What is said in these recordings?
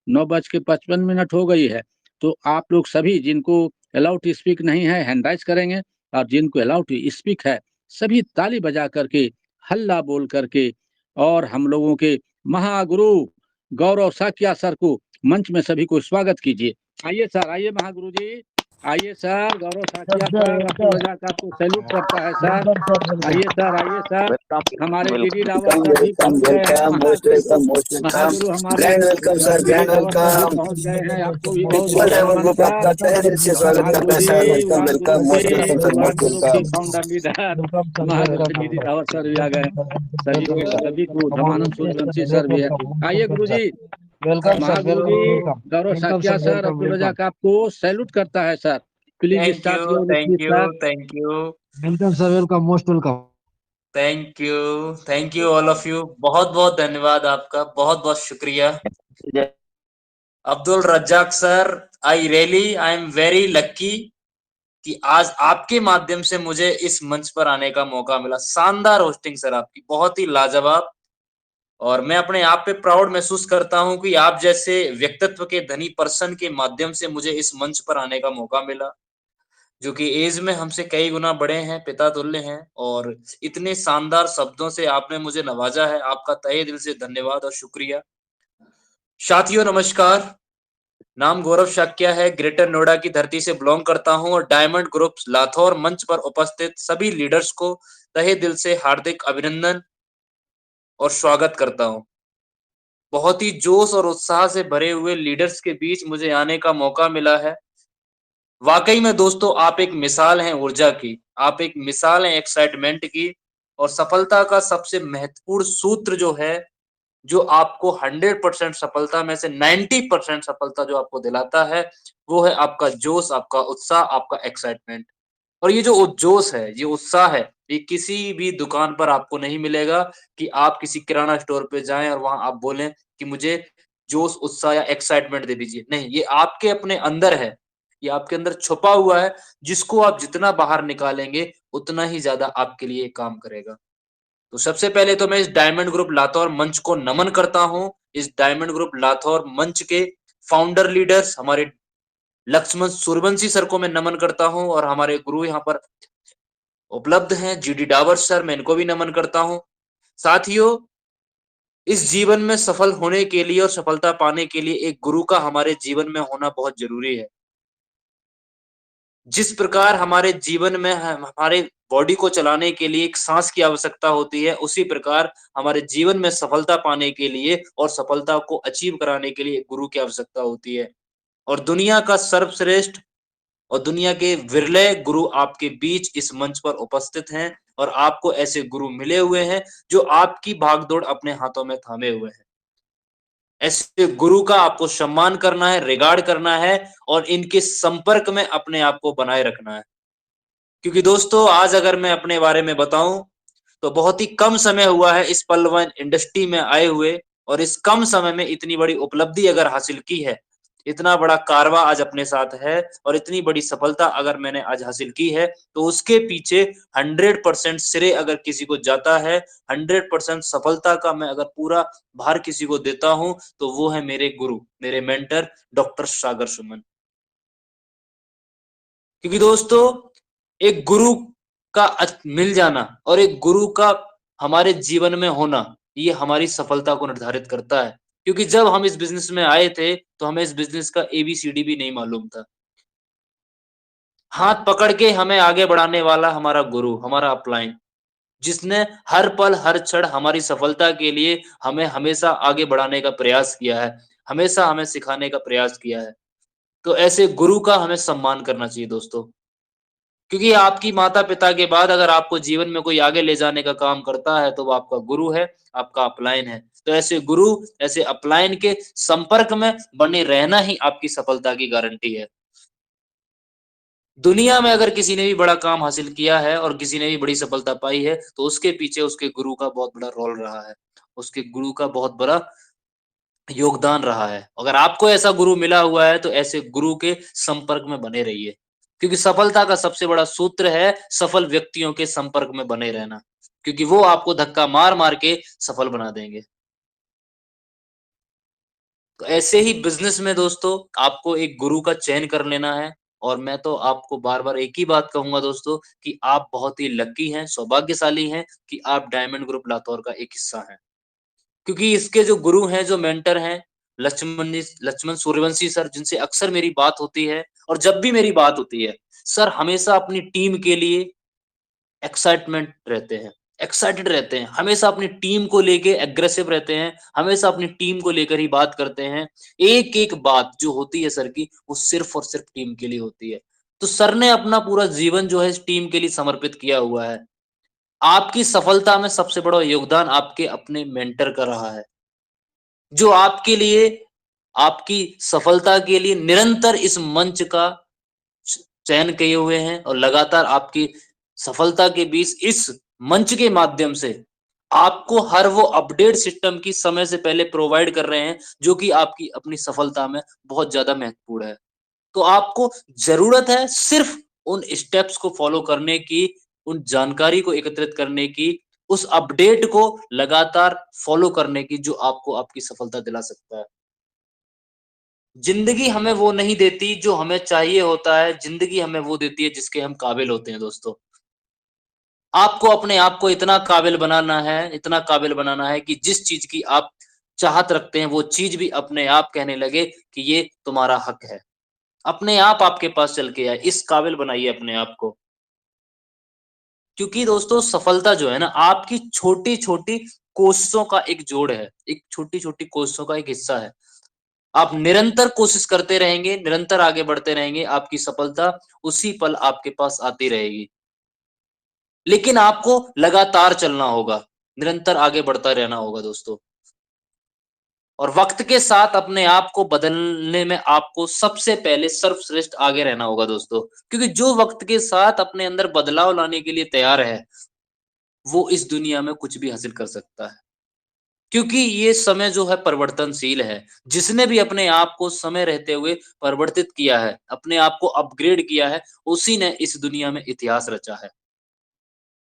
9:55 हो गई है। तो आप लोग सभी जिनको अलाउ टू स्पीक नहीं है, हैंड राइज़ करेंगे और जिनको अलाउ टू स्पीक है, सभी ताली बजा कर के, हल्ला बोल कर के और हम लोगों के महागुरु गौरव साकिया सर को मंच में सभी को स्वागत कीजिए। आइए सर, आइए महागुरु जी, आइए सर, गौरव साकिया सर अब्दुल रज़ाक आपको सैल्यूट करता है सर। आइए सर, हमारे डीडी डावर वेलकम सर भी वेलकम पहुँच गए हैं। Welcome most welcome most welcome Mahaguru हमारे grand welcome sir DD grand Dawar sir भी वेलकम पहुँच गए हैं। आपको भी इक्वल बहुत-बहुत लेवल नमन ग्रुप सर। आपका तहे दिल से स्वागत करता है sir welcome one welcome group most welcome sir one most group की welcome founder leader Mahaguru DD Dawar sir भी आ गए हैं। सभी को धर्मानंद सूर्यवंशी सर भी है। आइए गुरुजी, welcome sir, Mahaguru ji welcome Gaurav welcome Sakia sir, sir welcome Abdul welcome Razak आपको सैल्यूट करता है sir. Please thank start you, your thank speech you, sir. Thank you, welcome sir, welcome most welcome. Thank you all of you. बहुत बहुत धन्यवाद आपका, बहुत बहुत शुक्रिया। Abdul Razzaq sir, I am very lucky कि आज आपके माध्यम से मुझे इस मंच पर आने का मौका मिला। शानदार होस्टिंग सर आपकी, बहुत ही लाजवाब। और मैं अपने आप पे प्राउड महसूस करता हूं कि आप जैसे व्यक्तित्व के धनी पर्सन के माध्यम से मुझे इस मंच पर आने का मौका मिला, जो कि एज में हमसे कई गुना बड़े हैं, पिता तुल्य हैं, और इतने शानदार शब्दों से आपने मुझे नवाजा है। आपका तहे दिल से धन्यवाद और शुक्रिया। साथियों नमस्कार, नाम गौरव शाक्या है, ग्रेटर नोएडा की धरती से बिलोंग करता हूं और डायमंड ग्रुप लाथौर मंच पर उपस्थित सभी लीडर्स को तहे दिल से हार्दिक अभिनंदन और स्वागत करता हूं। बहुत ही जोश और उत्साह से भरे हुए लीडर्स के बीच मुझे आने का मौका मिला है। वाकई में दोस्तों, आप एक मिसाल हैं ऊर्जा की, आप एक मिसाल हैं एक्साइटमेंट की, और सफलता का सबसे महत्वपूर्ण सूत्र जो है, जो आपको 100% सफलता में से 90% सफलता जो आपको दिलाता है, वो है आपका जोश, आपका उत्साह, आपका एक्साइटमेंट। और ये जो जोश है, ये उत्साह है, ये किसी भी दुकान पर आपको नहीं मिलेगा कि आप किसी किराना स्टोर पे जाएं और वहां आप बोलें कि मुझे जोश, उत्साह या एक्साइटमेंट दे दीजिए। नहीं, ये आपके अपने अंदर है, ये आपके अंदर छुपा हुआ है, जिसको आप जितना बाहर निकालेंगे उतना ही ज्यादा आपके लिए काम करेगा। तो सबसे पहले तो मैं इस डायमंड ग्रुप लातौर मंच को नमन करता हूं। इस डायमंड ग्रुप लातौर मंच के फाउंडर लीडर्स हमारे लक्ष्मण सूर्यवंशी सर को मैं नमन करता हूं, और हमारे गुरु यहाँ पर उपलब्ध हैं जीडी डावर सर, मैं इनको भी नमन करता हूं। साथियों, इस जीवन में सफल होने के लिए और सफलता पाने के लिए एक गुरु का हमारे जीवन में होना बहुत जरूरी है। जिस प्रकार हमारे जीवन में हमारे बॉडी को चलाने के लिए एक सांस की आवश्यकता होती है, उसी प्रकार हमारे जीवन में सफलता पाने के लिए और सफलता को अचीव कराने के लिए गुरु की आवश्यकता होती है। और दुनिया का सर्वश्रेष्ठ और दुनिया के विरले गुरु आपके बीच इस मंच पर उपस्थित हैं, और आपको ऐसे गुरु मिले हुए हैं जो आपकी भागदौड़ अपने हाथों में थामे हुए हैं। ऐसे गुरु का आपको सम्मान करना है, रिगार्ड करना है, और इनके संपर्क में अपने आप को बनाए रखना है। क्योंकि दोस्तों, आज अगर मैं अपने बारे में बताऊं तो बहुत ही कम समय हुआ है इस पलवन इंडस्ट्री में आए हुए, और इस कम समय में इतनी बड़ी उपलब्धि अगर हासिल की है, इतना बड़ा कारवा आज अपने साथ है, और इतनी बड़ी सफलता अगर मैंने आज हासिल की है, तो उसके पीछे 100% श्रेय अगर किसी को जाता है, 100% सफलता का मैं अगर पूरा भार किसी को देता हूं, तो वो है मेरे गुरु, मेरे मेंटर डॉक्टर सागर सुमन। क्योंकि दोस्तों, एक गुरु का मिल जाना और एक गुरु का हमारे जीवन में होना, ये हमारी सफलता को निर्धारित करता है। क्योंकि जब हम इस बिजनेस में आए थे, तो हमें इस बिजनेस का एबीसीडी भी नहीं मालूम था। हाथ पकड़ के हमें आगे बढ़ाने वाला हमारा गुरु, हमारा अपलाइन, जिसने हर पल हर क्षण हमारी सफलता के लिए हमें हमेशा आगे बढ़ाने का प्रयास किया है, हमेशा हमें सिखाने का प्रयास किया है। तो ऐसे गुरु का हमें सम्मान करना चाहिए दोस्तों। क्योंकि आपकी माता-पिता के बाद अगर आपको जीवन में कोई आगे ले जाने का काम करता है, तो वो आपका गुरु है, आपका अपलाइन है। तो ऐसे गुरु, ऐसे अपलाइन के संपर्क में बने रहना ही आपकी सफलता की गारंटी है। दुनिया में अगर किसी ने भी बड़ा काम हासिल किया है और किसी ने भी बड़ी सफलता पाई है, तो उसके पीछे उसके गुरु का बहुत बड़ा रोल रहा है। उसके गुरु का बहुत बड़ा योगदान रहा है। अगर आपको ऐसा गुरु मिला हुआ है, तो ऐसे गुरु के संपर्क में बने रहिए। क्योंकि सफलता का सबसे बड़ा सूत्र है सफल व्यक्तियों के संपर्क में बने रहना। क्योंकि वो आपको धक्का मार-मार के सफल बना देंगे। तो ऐसे ही बिजनेस में दोस्तों आपको एक गुरु का चयन कर लेना है। और मैं तो आपको बार-बार एक ही बात कहूँगा दोस्तों कि आप बहुत ही लकी हैं, सौभाग्यशाली हैं कि आप डायमंड ग्रुप लातौर का एक हिस्सा हैं। क्योंकि इसके जो गुरु हैं, जो मेंटर हैं, लक्ष्मण सूर्यवंशी सर, जिनसे अक्सर मेरी बात होती है और जब भी मेरी बात होती है, सर हमेशा अपनी टीम के लिए एक्साइटमेंट रहते हैं, एक्साइटेड रहते हैं, हमेशा अपनी टीम को लेके एग्रेसिव रहते हैं, हमेशा अपनी टीम को लेकर ही बात करते हैं। एक-एक बात जो होती है सर की, वो सिर्फ़ और सिर्फ़ टीम के लिए होती है। तो सर ने अपना पूरा जीवन जो है इस टीम के लिए समर्पित किया हुआ है। आपकी सफलता में सबसे बड़ा योगदान आपके अपने मेंटर का रहा है, जो आपके लिए, आपकी सफलता के लिए निरंतर इस मंच का चयन किए हुए हैं और लगातार आपकी सफलता के बीच इस मंच के माध्यम से आपको हर वो अपडेट सिस्टम की समय से पहले प्रोवाइड कर रहे हैं, जो कि आपकी अपनी सफलता में बहुत ज़्यादा महत्वपूर्ण है। तो आपको ज़रूरत है सिर्फ़ उन स्टेप्स को फ़ॉलो करने की, उन जानकारी को एकत्रित करने की, उस अपडेट को लगातार फ़ॉलो करने की, जो आपको आपकी सफलता दिला सकता है। ज़िंदगी हमें वो नहीं देती जो हमें चाहिए होता है, ज़िंदगी हमें वो देती है जिसके हम काबिल होते हैं दोस्तों। आपको अपने आप को इतना काबिल बनाना है, इतना काबिल बनाना है कि जिस चीज़ की आप चाहत रखते हैं, वो चीज़ भी अपने आप कहने लगे कि ये तुम्हारा हक है। अपने आप आपके पास चल के आए, इस काबिल बनाइए अपने आप को। क्योंकि दोस्तों सफलता जो है ना, आपकी छोटी-छोटी कोशिशों का एक जोड़ है, एक छोटी-छोटी कोशिशों का एक हिस्सा है। आप निरंतर कोशिश करते रहेंगे, निरंतर आगे बढ़ते रहेंगे, आपकी सफलता उसी पल आपके पास आती रहेगी। लेकिन आपको लगातार चलना होगा, निरंतर आगे बढ़ता रहना होगा दोस्तों। और वक़्त के साथ अपने आप को बदलने में आपको सबसे पहले सर्वश्रेष्ठ आगे रहना होगा दोस्तों। क्योंकि जो वक़्त के साथ अपने अंदर बदलाव लाने के लिए तैयार है, वो इस दुनिया में कुछ भी हासिल कर सकता है। क्योंकि ये समय जो है परिवर्तनशील है। जिसने भी अपने आप को समय रहते हुए परिवर्तित किया है, अपने आप को अपग्रेड किया है, उसी ने इस दुनिया में इतिहास रचा है।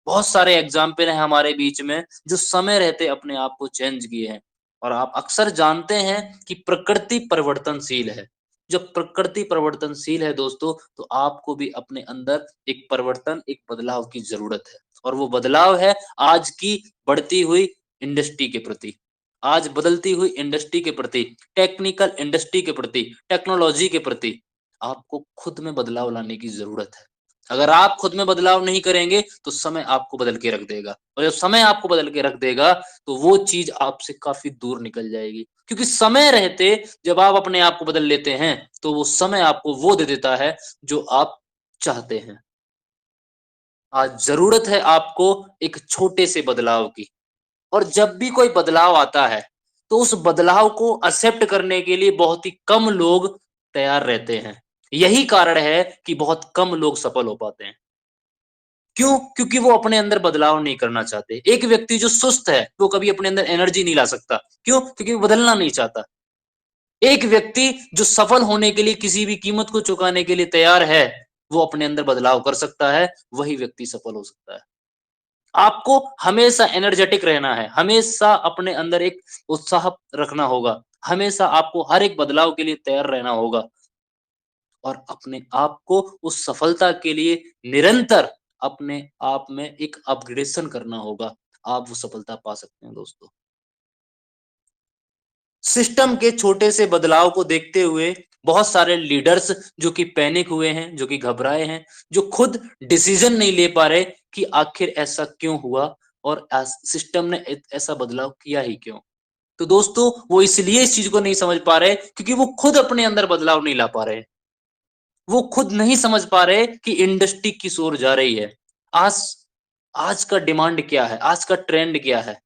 बहुत सारे एग्ज़ाम्पल हैं हमारे बीच में, जो समय रहते अपने आप को चेंज किए हैं। और आप अक्सर जानते हैं कि प्रकृति परिवर्तनशील है। जब प्रकृति परिवर्तनशील है दोस्तों, तो आपको भी अपने अंदर एक परिवर्तन, एक बदलाव की ज़रूरत है। और वो बदलाव है आज की बढ़ती हुई इंडस्ट्री के प्रति। आज बदलती हुई इंडस्ट्री के प्रति, टेक्निकल इंडस्ट्री के प्रति, टेक्नोलॉजी के प्रति आपको खुद में बदलाव लाने की ज़रूरत है। अगर आप खुद में बदलाव नहीं करेंगे, तो समय आपको बदल के रख देगा। और जब समय आपको बदल के रख देगा, तो वो चीज़ आपसे काफ़ी दूर निकल जाएगी। क्योंकि समय रहते जब आप अपने आप को बदल लेते हैं, तो वो समय आपको वो दे देता है, जो आप चाहते हैं। आज ज़रूरत है आपको एक छोटे से बदलाव की। और जब भी कोई बदलाव आता है, तो उस बदलाव को एक्सेप्ट करने के लिए बहुत ही कम लोग तैयार रहते हैं। यही कारण है कि बहुत कम लोग सफल हो पाते हैं। क्यों? क्योंकि वो अपने अंदर बदलाव नहीं करना चाहते। एक व्यक्ति जो सुस्त है, वो कभी अपने अंदर एनर्जी नहीं ला सकता। क्यों? क्योंकि वो बदलना नहीं चाहता। एक व्यक्ति जो सफल होने के लिए किसी भी कीमत को चुकाने के लिए तैयार है, वो अपने अंदर बदलाव कर सकता है, वही व्यक्ति सफल हो सकता है। आपको हमेशा एनर्जेटिक रहना है, हमेशा अपने अंदर एक उत्साह रखना होगा, हमेशा आपको हर एक बदलाव के लिए तैयार रहना होगा और अपने आप को उस सफलता के लिए निरंतर अपने आप में एक अपग्रेडेशन करना होगा। आप वो सफलता पा सकते हैं दोस्तों। सिस्टम के छोटे से बदलाव को देखते हुए बहुत सारे लीडर्स जो कि पैनिक हुए हैं, जो कि घबराए हैं, जो खुद डिसीजन नहीं ले पा रहे कि आखिर ऐसा क्यों हुआ और सिस्टम ने ऐसा बदलाव किया ही क्यों। तो दोस्तों वो इसलिए इस चीज को नहीं समझ पा रहे क्योंकि वो खुद अपने अंदर बदलाव नहीं ला पा रहे। वो खुद नहीं समझ पा रहे कि इंडस्ट्री किस ओर जा रही है। आज आज का डिमांड क्या है, आज का ट्रेंड क्या है।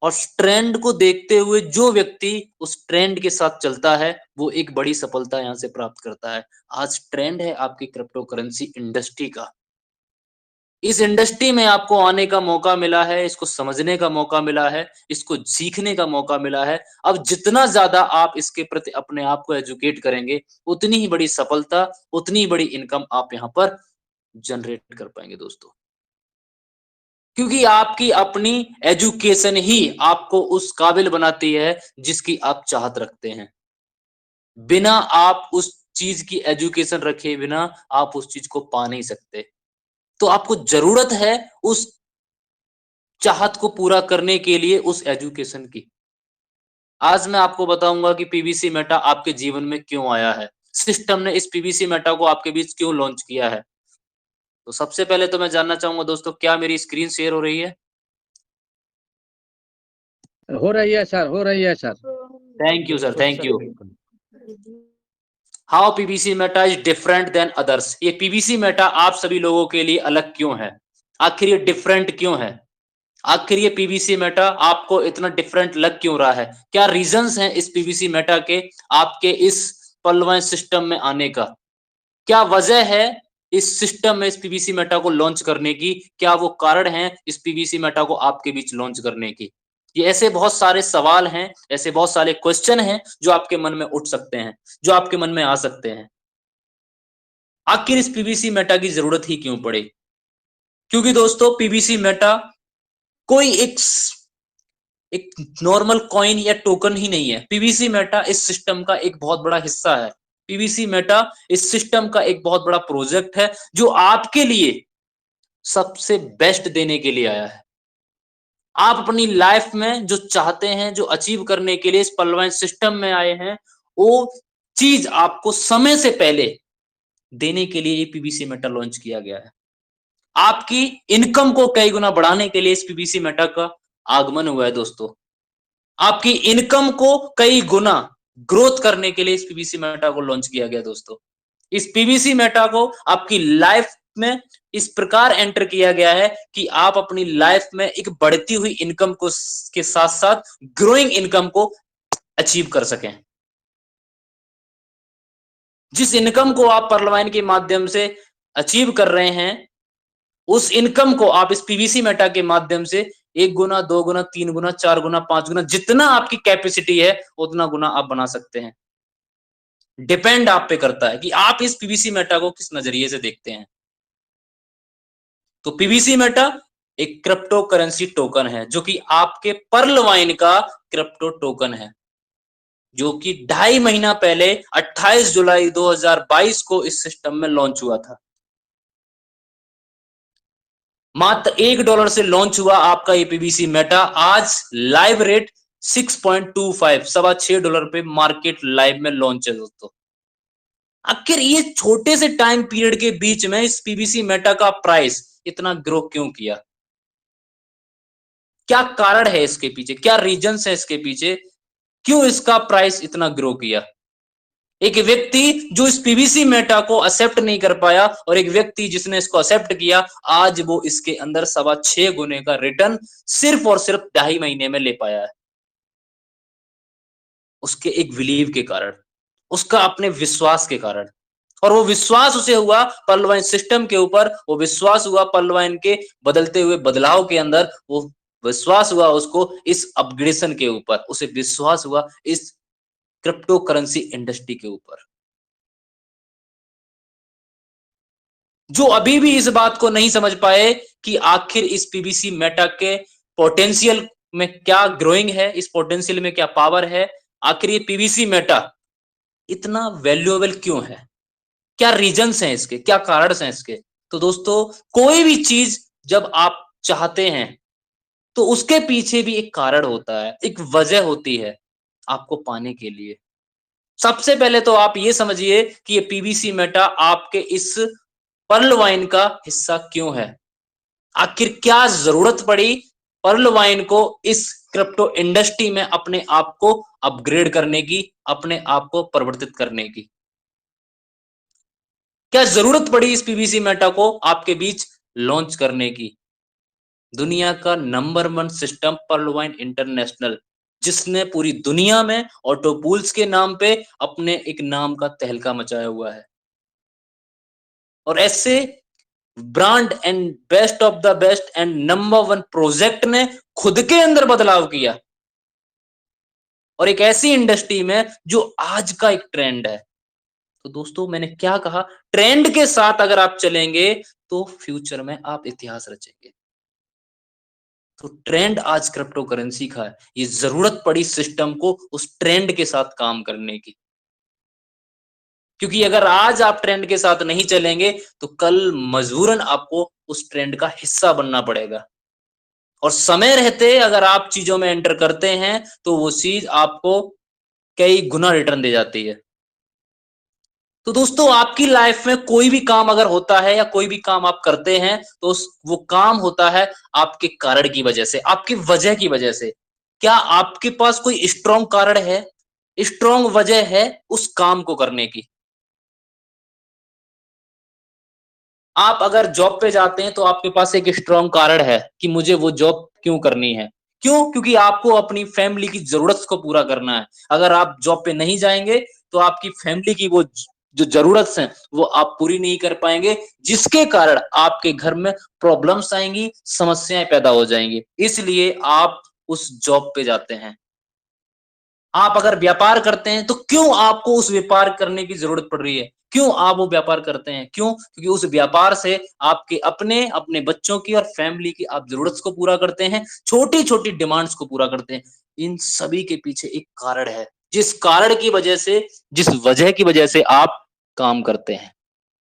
और ट्रेंड को देखते हुए जो व्यक्ति उस ट्रेंड के साथ चलता है, वो एक बड़ी सफलता यहाँ से प्राप्त करता है। आज ट्रेंड है आपकी क्रिप्टो करेंसी इंडस्ट्री का। इस इंडस्ट्री में आपको आने का मौका मिला है, इसको समझने का मौका मिला है, इसको सीखने का मौका मिला है। अब जितना ज़्यादा आप इसके प्रति अपने आप को एजुकेट करेंगे, उतनी ही बड़ी सफलता, उतनी ही बड़ी इनकम आप यहाँ पर जनरेट कर पाएँगे दोस्तों। क्योंकि आपकी अपनी एजुकेशन ही आपको उस काबिल बनाती है जिसकी आप चाहत रखते हैं। बिना आप उस चीज की एजुकेशन रखे बिना आप उस चीज को पा नहीं सकते। तो आपको जरूरत है उस चाहत को पूरा करने के लिए उस एजुकेशन की। आज मैं आपको बताऊंगा कि पीवीसी मेटा आपके जीवन में क्यों आया है, सिस्टम ने इस पीवीसी मेटा को आपके बीच क्यों लॉन्च किया है। तो सबसे पहले तो मैं जानना चाहूंगा दोस्तों, क्या मेरी स्क्रीन शेयर हो रही है? हो रही है सर, हो रही है sir. Thank you sir, thank you. How PVC Meta is different than others. ये पीवीसी मेटा आप सभी लोगों के लिए अलग क्यों है? आखिर ये डिफरेंट क्यों है? आखिर ये पीवीसी मेटा आपको इतना डिफरेंट लग क्यों रहा है? क्या रीजंस हैं इस पीवीसी मेटा के आपके इस पलवाइन सिस्टम में आने का? क्या वजह है इस सिस्टम में इस पीवीसी मेटा को लॉन्च करने की? क्या वो कारण है इस पीवीसी मेटा को आपके बीच लॉन्च करने की? ये ऐसे बहुत सारे सवाल हैं, ऐसे बहुत सारे क्वेश्चन हैं जो आपके मन में उठ सकते हैं, जो आपके मन में आ सकते हैं। आखिर इस पीवीसी मेटा की जरूरत ही क्यों पड़ी? क्योंकि दोस्तों पीवीसी मेटा कोई एक नॉर्मल कॉइन या टोकन ही नहीं है। पीवीसी मेटा इस सिस्टम का एक बहुत बड़ा हिस्सा है। पीवीसी मेटा इस सिस्टम का एक बहुत बड़ा प्रोजेक्ट है जो आपके लिए सबसे बेस्ट देने के लिए आया है। आप अपनी लाइफ में जो चाहते हैं, जो अचीव करने के लिए इस पलवाइन सिस्टम में आए हैं, वो चीज आपको समय से पहले देने के लिए ये पीवीसी मेटा लॉन्च किया गया है। आपकी इनकम को कई गुना बढ़ाने के लिए इस पीवीसी मेटा का आगमन हुआ है दोस्तों। आपकी इनकम को कई गुना ग्रोथ करने के लिए इस पीवीसी मेटा को लॉन्च किया गया दोस्तों। इस पीवीसी मेटा को आपकी लाइफ में इस प्रकार एंटर किया गया है कि आप अपनी लाइफ में एक बढ़ती हुई इनकम को के साथ साथ ग्रोइंग इनकम को अचीव कर सकें। जिस इनकम को आप परलवाइन के माध्यम से अचीव कर रहे हैं, उस इनकम को आप इस पीवीसी मेटा के माध्यम से 1 गुना, 2 गुना, 3 गुना, 4 गुना, 5 गुना, जितना आपकी कैपेसिटी है उतना गुना आप बना सकते हैं। डिपेंड आप पे करता है कि आप इस पीवीसी मेटा को किस नजरिए से देखते हैं। तो पीवीसी मेटा एक क्रिप्टो करेंसी टोकन है जो कि आपके पर्लवाइन का क्रिप्टो टोकन है, जो कि 2.5 महीना पहले 28 जुलाई 2022 को इस सिस्टम में लॉन्च हुआ था। मात्र $1 से लॉन्च हुआ आपका ये पीवीसी मेटा। आज लाइव रेट 6.25 $6.25 पे मार्केट लाइव में लॉन्च है दोस्तों। आखिर ये छोटे से टाइम पीरियड के बीच में इस पीवीसी मेटा का प्राइस इतना ग्रो क्यों किया? क्या कारण है इसके पीछे? क्या रीजंस है इसके पीछे? क्यों इसका प्राइस इतना ग्रो किया? एक व्यक्ति जो इस पीवीसी मेटा को एक्सेप्ट नहीं कर पाया और एक व्यक्ति जिसने इसको एक्सेप्ट किया, आज वो इसके अंदर 6.25 गुने का रिटर्न सिर्फ और सिर्फ 2.5 महीने में ले पाया है। उसके एक बिलीव के कारण, उसका अपने विश्वास के कारण। और वो विश्वास उसे हुआ पर्लवाइन सिस्टम के ऊपर, वो विश्वास हुआ पर्लवाइन के बदलते हुए बदलाव के अंदर, वो विश्वास हुआ उसको इस अपग्रेडेशन के ऊपर, उसे विश्वास हुआ इस क्रिप्टो करेंसी इंडस्ट्री के ऊपर। जो अभी भी इस बात को नहीं समझ पाए कि आखिर इस पीवीसी मेटा के पोटेंशियल में क्या ग्रोइंग है, इस पोटेंशियल में क्या पावर है, आखिर ये पीवीसी मेटा इतना वैल्यूएबल क्यों है, क्या रीजंस हैं इसके, क्या कारण हैं इसके। तो दोस्तों, कोई भी चीज जब आप चाहते हैं तो उसके पीछे भी एक कारण होता है, एक वजह होती है आपको पाने के लिए। सबसे पहले तो आप ये समझिए कि ये पीवीसी मेटा आपके इस पर्ल वाइन का हिस्सा क्यों है। आखिर क्या जरूरत पड़ी पर्ल वाइन को इस क्रिप्टो इंडस्ट्री में अपने आप को अपग्रेड करने की, अपने आप को परिवर्तित करने की? क्या जरूरत पड़ी इस पीवीसी मेटा को आपके बीच लॉन्च करने की? दुनिया का number 1 system Pearlvine International, जिसने पूरी दुनिया में ऑटोपूल्स के नाम पे अपने एक नाम का तहलका मचाया हुआ है। और ऐसे brand and best of the best and number 1 project ने खुद के अंदर बदलाव किया, और एक ऐसी इंडस्ट्री में जो आज का एक ट्रेंड है। तो दोस्तों, मैंने क्या कहा, ट्रेंड के साथ अगर आप चलेंगे तो फ्यूचर में आप इतिहास रचेंगे। तो ट्रेंड आज क्रिप्टो करेंसी का है। ये जरूरत पड़ी सिस्टम को उस ट्रेंड के साथ काम करने की, क्योंकि अगर आज आप ट्रेंड के साथ नहीं चलेंगे तो कल मजबूरन आपको उस ट्रेंड का हिस्सा बनना पड़ेगा। और समय रहते अगर आप चीजों में एंटर करते हैं तो वो चीज आपको कई गुना रिटर्न दे जाती है। तो दोस्तों, आपकी लाइफ में कोई भी काम अगर होता है या कोई भी काम आप करते हैं तो वो काम होता है आपके कारण की वजह से, आपकी वजह की वजह से। क्या आपके पास कोई स्ट्रॉन्ग कारण है, स्ट्रॉन्ग वजह है उस काम को करने की? आप अगर जॉब पे जाते हैं तो आपके पास एक स्ट्रॉन्ग कारण है कि मुझे वो जॉब क्यों करनी है। क्यों? क्योंकि आपको अपनी फैमिली की जरूरत को पूरा करना है। अगर आप जॉब पे नहीं जाएंगे तो आपकी फैमिली की वो जो जरूरत है वो आप पूरी नहीं कर पाएंगे, जिसके कारण आपके घर में प्रॉब्लम्स आएंगी, समस्याएं पैदा हो जाएंगी। इसलिए आप उस जॉब पे जाते हैं। आप अगर व्यापार करते हैं तो क्यों आपको उस व्यापार करने की जरूरत पड़ रही है? क्यों आप वो व्यापार करते हैं? क्यों? क्योंकि उस व्यापार से आपके अपने अपने बच्चों की और फैमिली की आप जरूरत को पूरा करते हैं, छोटी छोटी डिमांड्स को पूरा करते हैं। इन सभी के पीछे एक कारण है, जिस कारण की वजह से, जिस वजह की वजह से आप काम करते हैं।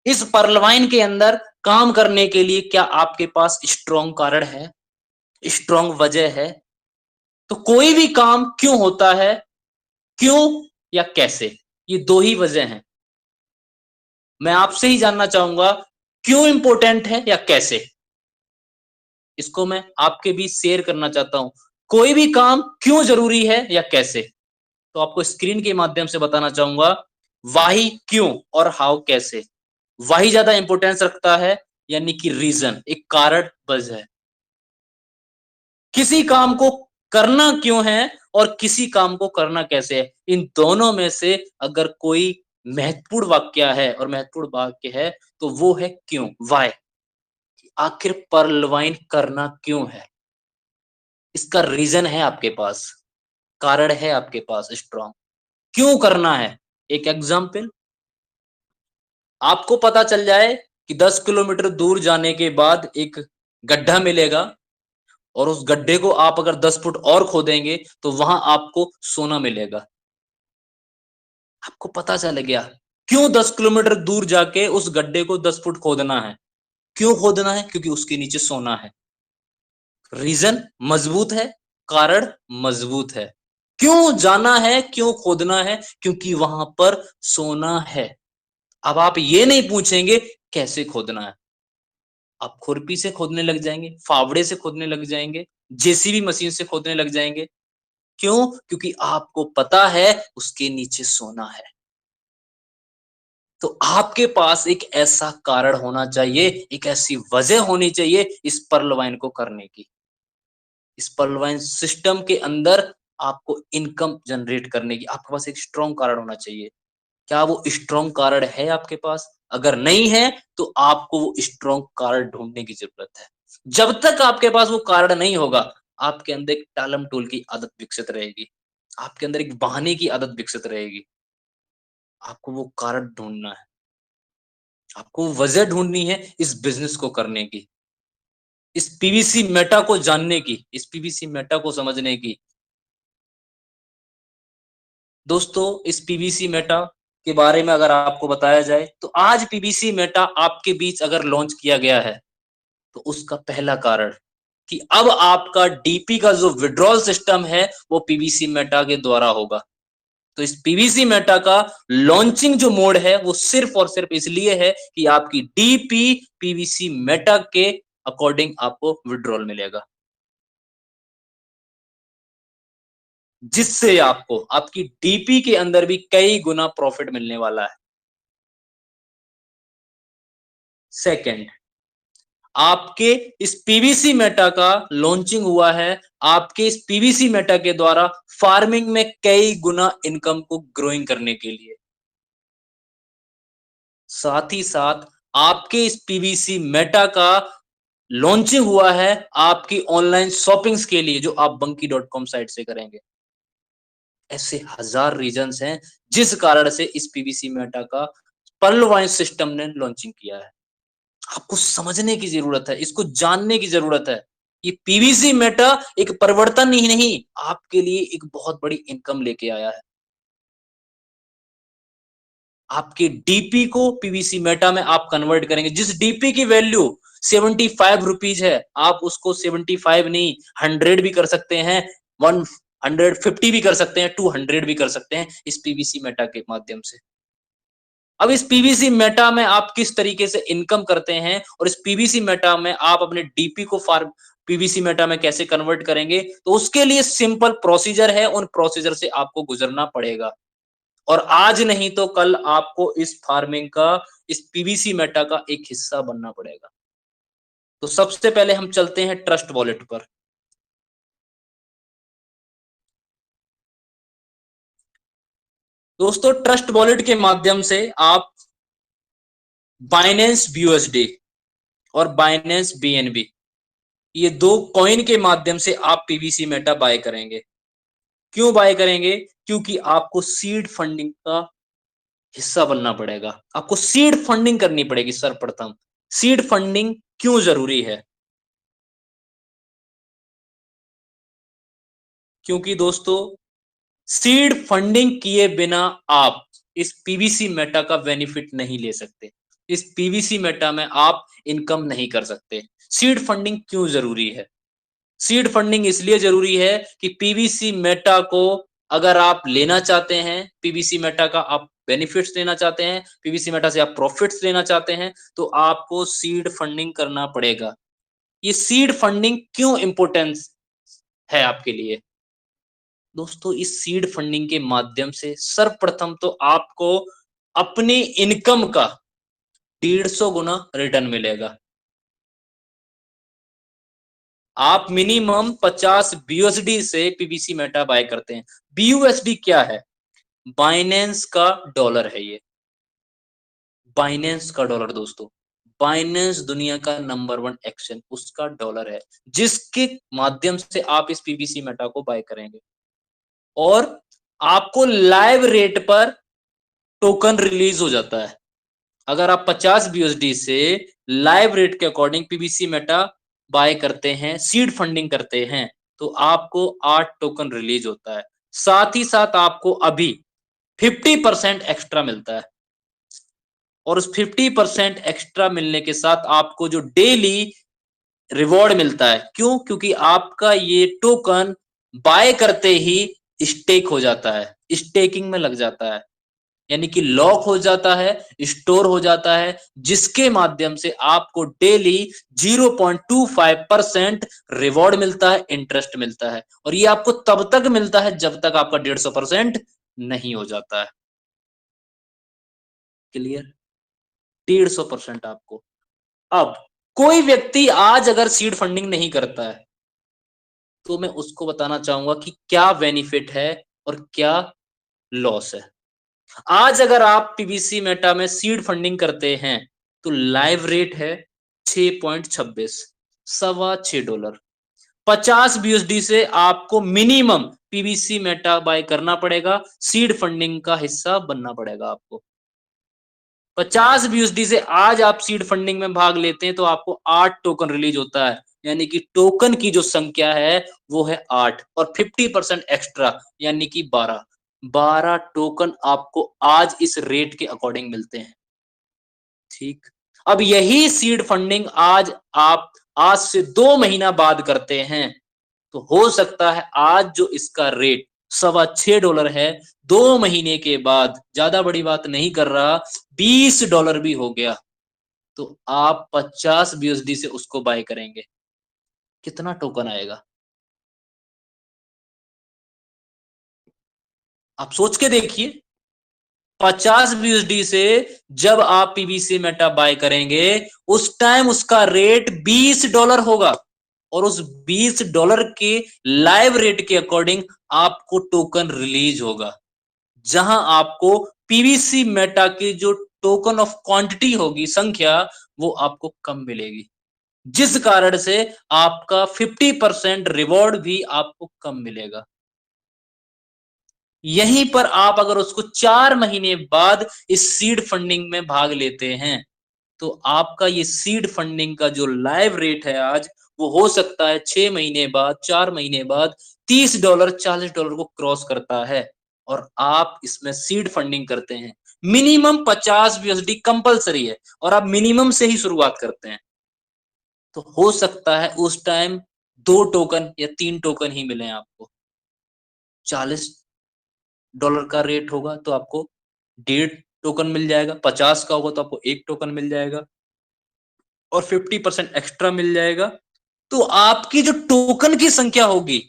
इस परलवाइन के अंदर काम करने के लिए क्या आपके पास स्ट्रॉन्ग कारण है, स्ट्रॉन्ग वजह है? तो कोई भी काम क्यों होता है, क्यों या कैसे, ये दो ही वजह हैं। मैं आपसे ही जानना चाहूंगा, क्यों इंपॉर्टेंट है या कैसे? इसको मैं आपके बीच शेयर करना चाहता हूं। कोई भी काम क्यों जरूरी है या कैसे? तो आपको स्क्रीन के माध्यम से बताना चाहूंगा, वाही क्यों और हाउ कैसे। वाही ज्यादा इंपॉर्टेंस रखता है, यानी कि रीजन, एक कारण वजह है। किसी काम को करना क्यों है और किसी काम को करना कैसे है, इन दोनों में से अगर कोई महत्वपूर्ण वाक्य है और महत्वपूर्ण वाक्य है तो वो है क्यों, वाई। आखिर परलवाइन करना क्यों है, इसका रीजन है आपके पास, कारण है आपके पास स्ट्रॉन्ग, क्यों करना है। एक एग्जाम्पल, आपको पता चल जाए कि 10 किलोमीटर दूर जाने के बाद एक गड्ढा मिलेगा और उस गड्ढे को आप अगर 10 फुट और खोदेंगे तो वहां आपको सोना मिलेगा। आपको पता चल गया क्यों 10 किलोमीटर दूर जाके उस गड्ढे को 10 फुट खोदना है। क्यों खोदना है? क्योंकि उसके नीचे सोना है। रीजन मजबूत है, कारण मजबूत है। क्यों जाना है, क्यों खोदना है? क्योंकि वहां पर सोना है। अब आप ये नहीं पूछेंगे कैसे खोदना है, आप खुरपी से खोदने लग जाएंगे, फावड़े से खोदने लग जाएंगे, जेसीबी मशीन से खोदने लग जाएंगे। क्यों? क्योंकि आपको पता है उसके नीचे सोना है। तो आपके पास एक ऐसा कारण होना चाहिए, एक ऐसी वजह होनी चाहिए इस पर्लवाइन को करने की। इस पर्लवाइन सिस्टम के अंदर आपको इनकम जनरेट करने की आपके पास एक स्ट्रॉन्ग कारण होना चाहिए। क्या वो स्ट्रॉन्ग कारण है आपके पास? अगर नहीं है तो आपको वो स्ट्रॉन्ग कारण ढूंढने की जरूरत है। जब तक आपके पास वो कारण नहीं होगा, आपके अंदर एक टालम टूल की आदत विकसित रहेगी, आपके अंदर एक बहाने की आदत विकसित रहेगी। आपको वो कारण ढूंढना है, आपको वजह ढूंढनी है इस बिजनेस को करने की, इस पीवीसी मेटा को जानने की, इस पीवीसी मेटा को समझने की। दोस्तों, इस पीवीसी मेटा के बारे में अगर आपको बताया जाए तो आज पीवीसी मेटा आपके बीच अगर लॉन्च किया गया है तो उसका पहला कारण कि अब आपका डीपी का जो विड्रॉल सिस्टम है वो पीवीसी मेटा के द्वारा होगा। तो इस पीवीसी मेटा का लॉन्चिंग जो मोड है वो सिर्फ और सिर्फ इसलिए है कि आपकी डीपी पीवीसी मेटा के अकॉर्डिंग आपको विड्रॉल मिलेगा, जिससे आपको आपकी डीपी के अंदर भी कई गुना प्रॉफिट मिलने वाला है। सेकंड, आपके इस पीवीसी मेटा का लॉन्चिंग हुआ है, आपके इस पीवीसी मेटा के द्वारा फार्मिंग में कई गुना इनकम को ग्रोइंग करने के लिए। साथ ही साथ आपके इस पीवीसी मेटा का लॉन्चिंग हुआ है आपकी ऑनलाइन शॉपिंग्स के लिए, जो आप Bunki.com साइट से करेंगे। ऐसे हजार रीजंस हैं जिस कारण से इस पीवीसी मेटा का पर्लवाइन सिस्टम ने लॉन्चिंग किया है। आपको समझने की जरूरत है, इसको जानने की जरूरत है। ये पीवीसी मेटा एक परिवर्तन ही नहीं, आपके लिए एक बहुत बड़ी इनकम लेके आया है। आपके डीपी को पीवीसी मेटा में आप कन्वर्ट करेंगे। जिस डीपी की वैल्यू 75 रुपीज है, आप उसको 75 नहीं 100 भी कर सकते हैं, 150 भी कर सकते हैं, 200 भी कर सकते हैं इस पीवीसी मेटा के माध्यम से। अब इस पीवीसी मेटा में आप किस तरीके से इनकम करते हैं और इस पीवीसी मेटा में आप अपने डीपी को पीवीसी मेटा में कैसे कन्वर्ट करेंगे, तो उसके लिए सिंपल प्रोसीजर है, उन प्रोसीजर से आपको गुजरना पड़ेगा। और आज नहीं तो कल आपको इस फार्मिंग का, इस पीवीसी मेटा का एक हिस्सा बनना पड़ेगा। तो सबसे पहले हम चलते हैं ट्रस्ट वॉलेट पर। दोस्तों, ट्रस्ट वॉलेट के माध्यम से आप बाइनेंस BUSD और बाइनेंस BNB, ये दो कॉइन के माध्यम से आप पीवीसी मेटा बाय करेंगे। क्यों बाय करेंगे? क्योंकि आपको सीड फंडिंग का हिस्सा बनना पड़ेगा। आपको सीड फंडिंग करनी पड़ेगी। सर्वप्रथम सीड फंडिंग क्यों जरूरी है? क्योंकि दोस्तों, सीड फंडिंग किए बिना आप इस पीवीसी मेटा का बेनिफिट नहीं ले सकते। इस पीवीसी मेटा में आप इनकम नहीं कर सकते। सीड फंडिंग क्यों जरूरी है? सीड फंडिंग इसलिए जरूरी है कि पीवीसी मेटा को अगर आप लेना चाहते हैं, पीवीसी मेटा का आप बेनिफिट्स लेना चाहते हैं, पीवीसी मेटा से आप प्रॉफिट्स लेना चाहते हैं, तो आपको सीड फंडिंग करना पड़ेगा। ये सीड फंडिंग क्यों इंपॉर्टेंस है आपके लिए? दोस्तों, इस सीड फंडिंग के माध्यम से सर्वप्रथम तो आपको अपनी इनकम का 150 गुना रिटर्न मिलेगा। आप मिनिमम 50 BUSD से पीवीसी मेटा बाय करते हैं। BUSD क्या है? बाइनेंस का डॉलर है। ये बाइनेंस का डॉलर दोस्तों, बाइनेंस दुनिया का नंबर 1 एक्सचेंज, उसका डॉलर है, जिसके माध्यम से आप इस पीवीसी मेटा को बाय करेंगे। और आपको लाइव रेट पर टोकन रिलीज हो जाता है। अगर आप 50 BUSD से लाइव रेट के अकॉर्डिंग पीवीसी मेटा बाय करते हैं, सीड फंडिंग करते हैं, तो आपको 8 टोकन रिलीज होता है। साथ ही साथ आपको अभी 50% एक्स्ट्रा मिलता है। और उस 50% एक्स्ट्रा मिलने के साथ आपको जो डेली रिवॉर्ड मिलता है, क्यों? क्योंकि आपका ये टोकन बाय करते ही स्टेक हो जाता है, स्टेकिंग में लग जाता है, यानी कि लॉक हो जाता है, स्टोर हो जाता है, जिसके माध्यम से आपको डेली 0.25% रिवॉर्ड मिलता है, इंटरेस्ट मिलता है। और ये आपको तब तक मिलता है जब तक आपका 150% नहीं हो जाता है। क्लियर? 150% आपको। अब कोई व्यक्ति आज अगर सीड फंडिंग नहीं करता है, तो मैं उसको बताना चाहूंगा कि क्या बेनिफिट है और क्या लॉस है। आज अगर आप पीवीसी मेटा में सीड फंडिंग करते हैं, तो लाइव रेट है 6.26, $6.25। 50 BUSD से आपको मिनिमम पीवीसी मेटा बाय करना पड़ेगा, सीड फंडिंग का हिस्सा बनना पड़ेगा आपको। 50 BUSD से आज आप सीड फंडिंग में भाग लेते हैं तो आपको 8 टोकन रिलीज होता है, यानी कि टोकन की जो संख्या है वो है 8 और 50% एक्स्ट्रा यानी कि 12 टोकन आपको आज इस रेट के अकॉर्डिंग मिलते हैं। ठीक, अब यही सीड फंडिंग आप आज से 2 महीना बाद करते हैं, तो हो सकता है आज जो इसका रेट $6.25 है, 2 महीने के बाद, ज्यादा बड़ी बात नहीं कर रहा, $20 भी हो गया, तो आप 50 BUSD से उसको बाय करेंगे। कितना टोकन आएगा? आप सोच के देखिए। 50 BUSD से जब आप पीवीसी मेटा बाय करेंगे, उस टाइम उसका रेट $20 होगा और उस $20 के लाइव रेट के अकॉर्डिंग आपको टोकन रिलीज होगा, जहां आपको पीवीसी मेटा की जो टोकन ऑफ क्वांटिटी होगी, संख्या, वो आपको कम मिलेगी, जिस कारण से आपका 50% रिवॉर्ड भी आपको कम मिलेगा। यहीं पर आप अगर उसको 4 महीने बाद इस सीड फंडिंग में भाग लेते हैं, तो आपका ये सीड फंडिंग का जो लाइव रेट है आज, वो हो सकता है 6 महीने बाद, 4 महीने बाद $30, $40 को क्रॉस करता है और आप इसमें सीड फंडिंग करते हैं। मिनिमम 50 USD कंपलसरी है और आप मिनिमम से ही शुरुआत करते हैं, तो हो सकता है उस टाइम 2 टोकन या 3 टोकन ही मिले आपको। $40 का रेट होगा तो आपको 1.5 टोकन मिल जाएगा, 50 का होगा तो आपको 1 टोकन मिल जाएगा और 50% एक्स्ट्रा मिल जाएगा। तो आपकी जो टोकन की संख्या होगी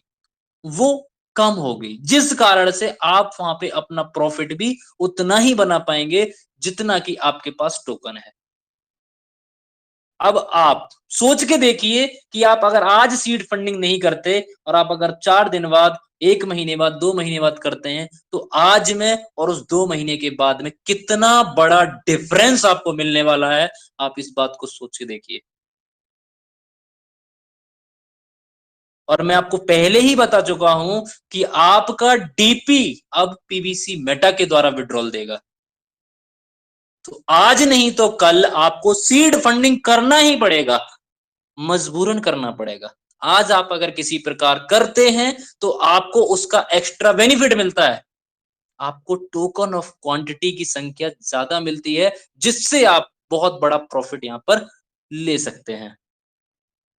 वो कम होगी, जिस कारण से आप वहां पे अपना प्रॉफिट भी उतना ही बना पाएंगे जितना कि आपके पास टोकन है। अब आप सोच के देखिए कि आप अगर आज सीड फंडिंग नहीं करते और आप अगर 4 दिन बाद, 1 महीने बाद, 2 महीने बाद करते हैं, तो आज में और उस 2 महीने के बाद में कितना बड़ा डिफरेंस आपको मिलने वाला है। आप इस बात को सोच के देखिए। और मैं आपको पहले ही बता चुका हूं कि आपका डीपी अब पीबीसी मेटा के द्वारा विड्रॉल देगा। तो आज नहीं तो कल आपको सीड फंडिंग करना ही पड़ेगा, मजबूरन करना पड़ेगा। आज आप अगर किसी प्रकार करते हैं तो आपको उसका एक्स्ट्रा बेनिफिट मिलता है, आपको टोकन ऑफ क्वांटिटी की संख्या ज्यादा मिलती है, जिससे आप बहुत बड़ा प्रॉफिट यहां पर ले सकते हैं।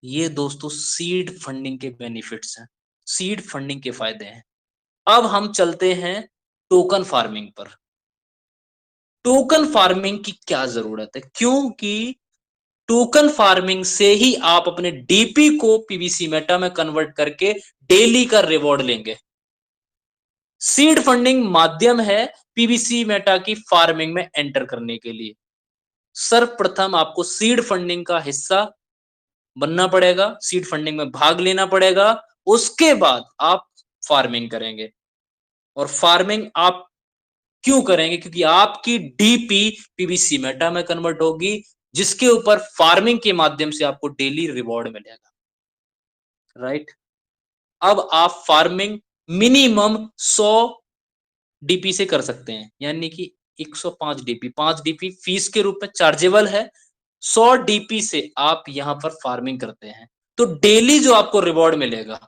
ये दोस्तों सीड फंडिंग के बेनिफिट्स हैं, सीड फंडिंग के फायदे हैं। अब हम चलते हैं टोकन फार्मिंग पर। टोकन फार्मिंग की क्या जरूरत है? क्योंकि टोकन फार्मिंग से ही आप अपने डीपी को पीबीसी मेटा में कन्वर्ट करके डेली का रिवॉर्ड लेंगे। सीड फंडिंग माध्यम है पीबीसी मेटा की फार्मिंग में एंटर करने के लिए। सर्वप्रथम आपको सीड फंडिंग का हिस्सा बनना पड़ेगा, सीड फंडिंग में भाग लेना पड़ेगा, उसके बाद आप फार्मिंग करेंगे। और फार्मिंग आप क्यों करेंगे? क्योंकि आपकी डीपी पीबीसी मेटा में कन्वर्ट होगी, जिसके ऊपर फार्मिंग के माध्यम से आपको डेली रिवॉर्ड मिलेगा, राइट। अब आप फार्मिंग मिनिमम 100 डीपी से कर सकते हैं, यानी कि 105 डीपी, 5 डीपी फीस के रूप में चार्जेबल है। 100 डीपी से आप यहां पर फार्मिंग करते हैं तो डेली जो आपको रिवॉर्ड मिलेगा,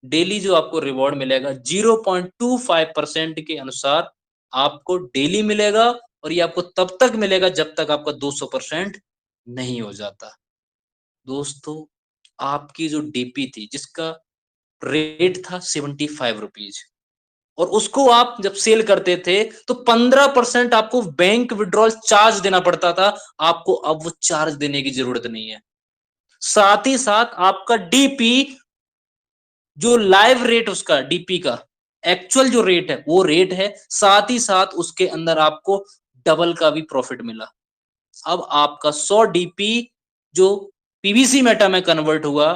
डेली जो आपको रिवॉर्ड मिलेगा 0.25% के अनुसार आपको डेली मिलेगा। और ये आपको तब तक मिलेगा जब तक आपका 200% नहीं हो जाता। दोस्तों, आपकी जो डीपी थी जिसका रेट था 75 रुपीज, और उसको आप जब सेल करते थे तो 15% आपको बैंक विड्रॉल चार्ज देना पड़ता था। आपको अब वो चार्ज देने की जरूरत नहीं है। साथ ही साथ आपका डीपी जो लाइव रेट, उसका डीपी का एक्चुअल जो रेट है वो रेट है, साथ ही साथ उसके अंदर आपको डबल का भी प्रॉफिट मिला। अब आपका 100 डीपी जो पीबीसी मेटा में कन्वर्ट हुआ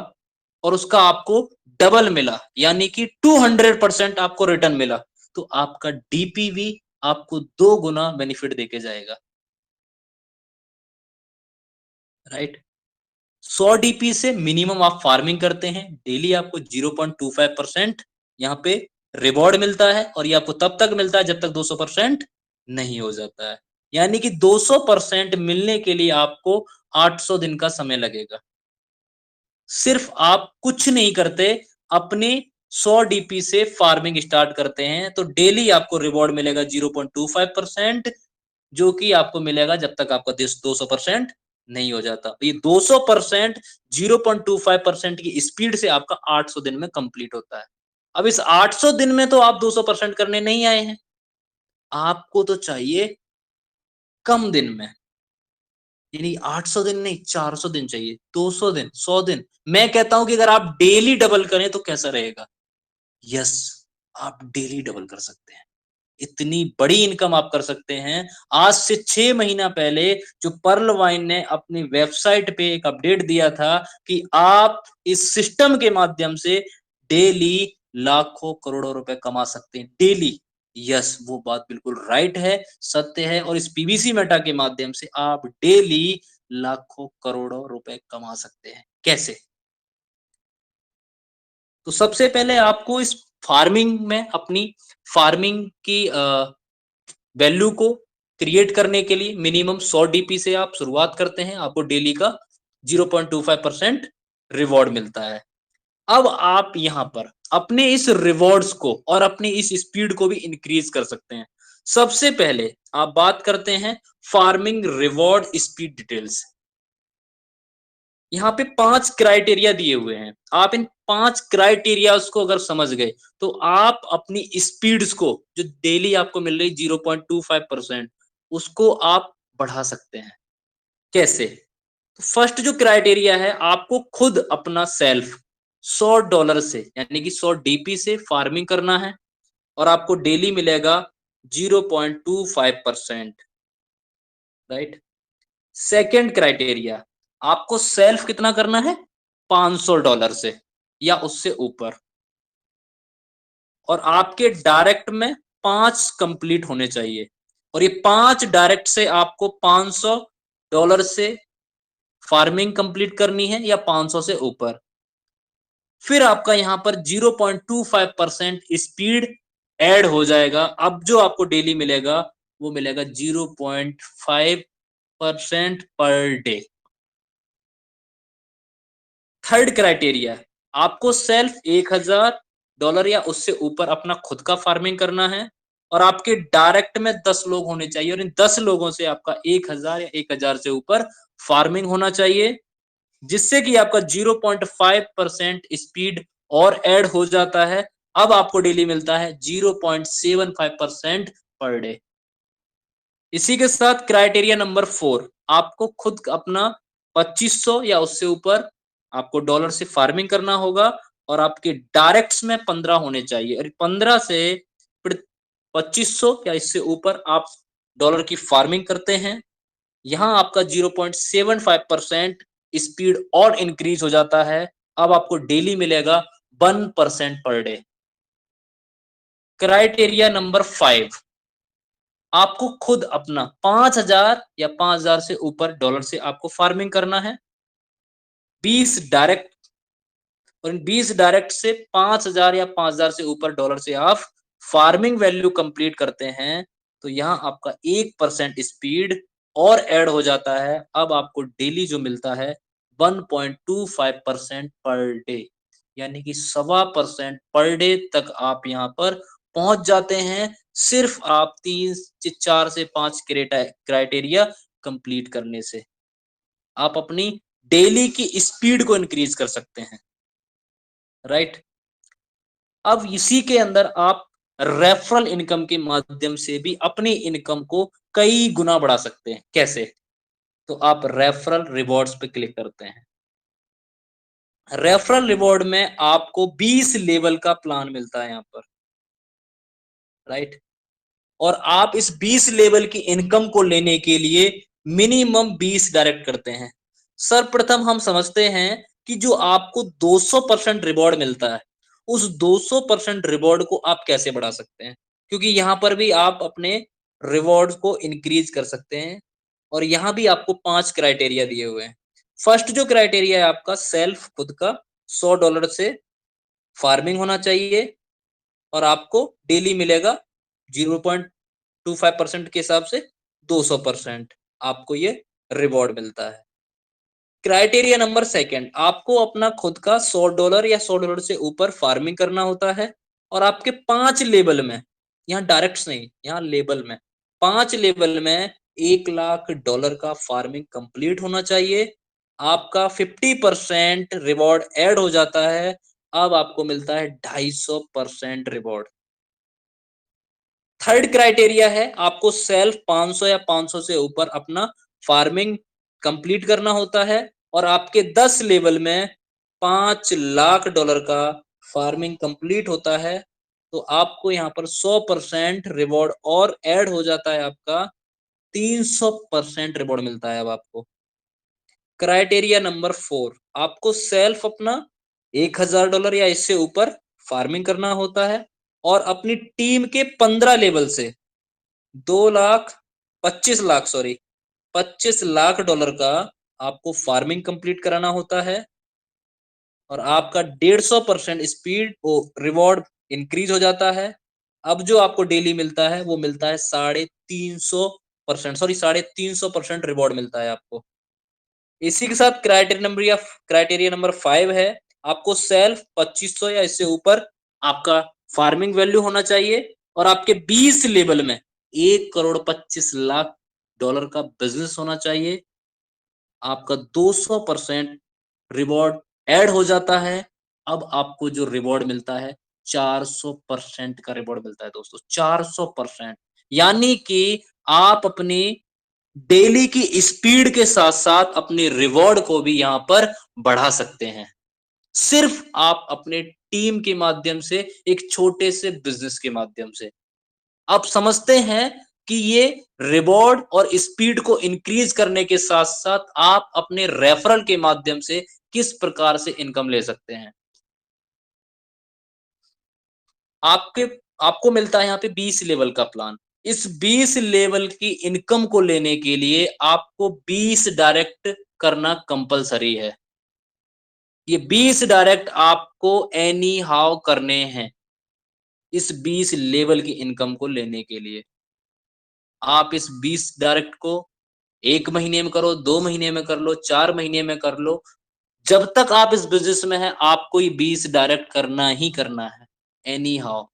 और उसका आपको डबल मिला, यानी कि 200% आपको रिटर्न मिला, तो आपका डीपी भी आपको 2 गुना बेनिफिट देके जाएगा, राइट। 100 डीपी से मिनिमम आप फार्मिंग करते हैं, डेली आपको 0.25% यहाँ पे रिवॉर्ड मिलता है, और ये आपको तब तक मिलता है जब तक 200% नहीं हो जाता है। यानी कि 200% मिलने के लिए आपको 800 दिन का समय लगेगा। सिर्फ आप कुछ नहीं करते, अपनी 100 डीपी से फार्मिंग स्टार्ट करते हैं तो डेली आपको रिवॉर्ड मिलेगा 0.25%, जो कि आपको मिलेगा जब तक आपका 200% नहीं हो जाता। ये 200% 0.25% की स्पीड से आपका 800 दिन में कंप्लीट होता है। अब इस 800 दिन में तो आप 200% करने नहीं आए हैं, आपको तो चाहिए कम दिन में, यानी 800 दिन नहीं, 400 दिन चाहिए, 200 दिन, 100 दिन। मैं कहता हूं कि अगर आप डेली डबल करें तो कैसा रहेगा? यस, आप डेली डबल कर सकते हैं, इतनी बड़ी इनकम आप कर सकते हैं। आज से 6 महीना पहले जो पर्ल वाइन ने अपनी वेबसाइट पे एक अपडेट दिया था कि आप इस सिस्टम के माध्यम से डेली लाखों करोड़ों रुपए कमा सकते हैं, डेली। यस, वो बात बिल्कुल राइट है, सत्य है। और इस पीबीसी मेटा के माध्यम से आप डेली लाखों करोड़ों रुपए कमा सकते हैं। कैसे? तो सबसे पहले आपको इस फार्मिंग में अपनी फार्मिंग की वैल्यू को क्रिएट करने के लिए मिनिमम 100 डीपी से आप शुरुआत करते हैं। आपको डेली का 0.25% रिवॉर्ड मिलता है। अब आप यहाँ पर अपने इस रिवॉर्ड्स को और अपनी इस स्पीड को भी इंक्रीज कर सकते हैं। सबसे पहले आप बात करते हैं फार्मिंग रिवॉर्ड स्पीड डिटेल्स। यहाँ पे 5 क्राइटेरिया दिए हुए हैं। आप इन 5 क्राइटेरिया को अगर समझ गए तो आप अपनी स्पीड्स को जो डेली आपको मिल रही 0.25% उसको आप बढ़ा सकते हैं। कैसे? तो फर्स्ट जो क्राइटेरिया है, आपको खुद अपना सेल्फ $100 से यानी कि 100 डीपी से फार्मिंग करना है और आपको डेली मिलेगा 0.25%, राइट। सेकेंड क्राइटेरिया, आपको सेल्फ कितना करना है $500 से या उससे ऊपर, और आपके डायरेक्ट में 5 कंप्लीट होने चाहिए, और ये 5 डायरेक्ट से आपको $500 से फार्मिंग कंप्लीट करनी है या 500 से ऊपर। फिर आपका यहाँ पर 0.25% स्पीड ऐड हो जाएगा। अब जो आपको डेली मिलेगा वो मिलेगा 0.5% पर डे। थर्ड क्राइटेरिया, आपको सेल्फ $1000 या उससे ऊपर अपना खुद का फार्मिंग करना है और आपके डायरेक्ट में 10 लोग होने चाहिए और इन 10 लोगों से आपका 1000 या 1000 से ऊपर फार्मिंग होना चाहिए, जिससे कि आपका 0.5% स्पीड और ऐड हो जाता है। अब आपको डेली मिलता है 0.75% पर डे। इसी के साथ क्राइटेरिया नंबर 4, आपको खुद अपना 2500 या उससे ऊपर आपको डॉलर से फार्मिंग करना होगा और आपके डायरेक्ट्स में 15 होने चाहिए और 15 से 2500 या इससे ऊपर आप डॉलर की फार्मिंग करते हैं। यहां आपका 0.75% स्पीड और इंक्रीज हो जाता है। अब आपको डेली मिलेगा 1% पर डे। क्राइटेरिया नंबर 5, आपको खुद अपना 5000 या 5000 से ऊपर डॉलर से आपको फार्मिंग करना है। 20 डायरेक्ट, और इन 20 डायरेक्ट से 5000 या 5000 से ऊपर डॉलर से आप फार्मिंग वैल्यू कंप्लीट करते हैं, तो यहाँ आपका 1% स्पीड और ऐड हो जाता है। अब आपको डेली जो मिलता है 1.25% पर डे, यानी कि 1.25% पर डे तक आप यहाँ पर पहुंच जाते हैं, सिर्फ आप 3 से 4 से 5 क्राइटेरिया कंप्लीट करने से आप अपनी डेली की स्पीड को इंक्रीज कर सकते हैं, राइट। अब इसी के अंदर आप रेफरल इनकम के माध्यम से भी अपनी इनकम को कई गुना बढ़ा सकते हैं। कैसे? तो आप रेफरल रिवॉर्ड्स पे क्लिक करते हैं। रेफरल रिवॉर्ड में आपको 20 लेवल का प्लान मिलता है यहाँ पर, राइट। और आप इस 20 लेवल की इनकम को लेने के लिए मिनिमम 20 डायरेक्ट करते हैं। सर्वप्रथम हम समझते हैं कि जो आपको 200% रिवॉर्ड मिलता है, उस 200% रिवॉर्ड को आप कैसे बढ़ा सकते हैं, क्योंकि यहाँ पर भी आप अपने रिवॉर्ड को इंक्रीज कर सकते हैं। और यहाँ भी आपको 5 क्राइटेरिया दिए हुए हैं। फर्स्ट जो क्राइटेरिया है आपका सेल्फ खुद का $100 से फार्मिंग होना चाहिए और आपको डेली मिलेगा 0.25% के हिसाब से 200% आपको ये रिवॉर्ड मिलता है। क्राइटेरिया नंबर सेकंड, आपको अपना खुद का $100 या $100 से ऊपर फार्मिंग करना होता है और आपके 5 लेवल में, यहाँ डायरेक्ट नहीं, यहाँ लेवल में 5 लेवल में $1,00,000 का फार्मिंग कंप्लीट होना चाहिए। आपका 50% रिवॉर्ड ऐड हो जाता है। अब आपको मिलता है 250% रिवॉर्ड। थर्ड क्राइटेरिया है, आपको सेल्फ 500 या 500 से ऊपर अपना फार्मिंग कंप्लीट करना होता है और आपके 10 लेवल में $5,00,000 का फार्मिंग कंप्लीट होता है, तो आपको यहाँ पर 100% रिवॉर्ड और ऐड हो जाता है। आपका 300% रिवॉर्ड मिलता है अब आपको। क्राइटेरिया नंबर 4, आपको सेल्फ अपना $1,000 या इससे ऊपर फार्मिंग करना होता है और अपनी टीम के 15 लेवल से 25 लाख डॉलर का आपको फार्मिंग कंप्लीट कराना होता है और आपका 150% स्पीड रिवॉर्ड इंक्रीज हो जाता है। अब जो आपको डेली मिलता है वो मिलता है 350% रिवॉर्ड मिलता है आपको। इसी के साथ क्राइटेरिया नंबर 5 है, आपको सेल्फ 2500 या इससे ऊपर आपका फार्मिंग वैल्यू होना चाहिए और आपके 20 लेवल में 1,25,00,000 का बिजनेस होना चाहिए। आपका 200% रिवॉर्ड ऐड हो जाता है। अब आपको जो रिवॉर्ड मिलता है 400% का रिवॉर्ड मिलता है दोस्तों, 400%। यानी कि आप अपनी डेली की स्पीड के साथ साथ अपने रिवॉर्ड को भी यहां पर बढ़ा सकते हैं, सिर्फ आप अपने टीम के माध्यम से, एक छोटे से बिजनेस के माध्यम से। आप समझते हैं कि ये रिवॉर्ड और स्पीड को इंक्रीज करने के साथ साथ आप अपने रेफरल के माध्यम से किस प्रकार से इनकम ले सकते हैं। आपके आपको मिलता है यहाँ पे 20 लेवल का प्लान। इस 20 लेवल की इनकम को लेने के लिए आपको 20 डायरेक्ट करना कंपलसरी है। ये 20 डायरेक्ट आपको एनी हाउ करने हैं इस 20 लेवल की इनकम को लेने के लिए। आप इस 20 डायरेक्ट को 1 महीने में करो, 2 महीने में कर लो, 4 महीने में कर लो, जब तक आप इस बिजनेस में हैं आपको ये 20 डायरेक्ट करना ही करना है एनी हाउ।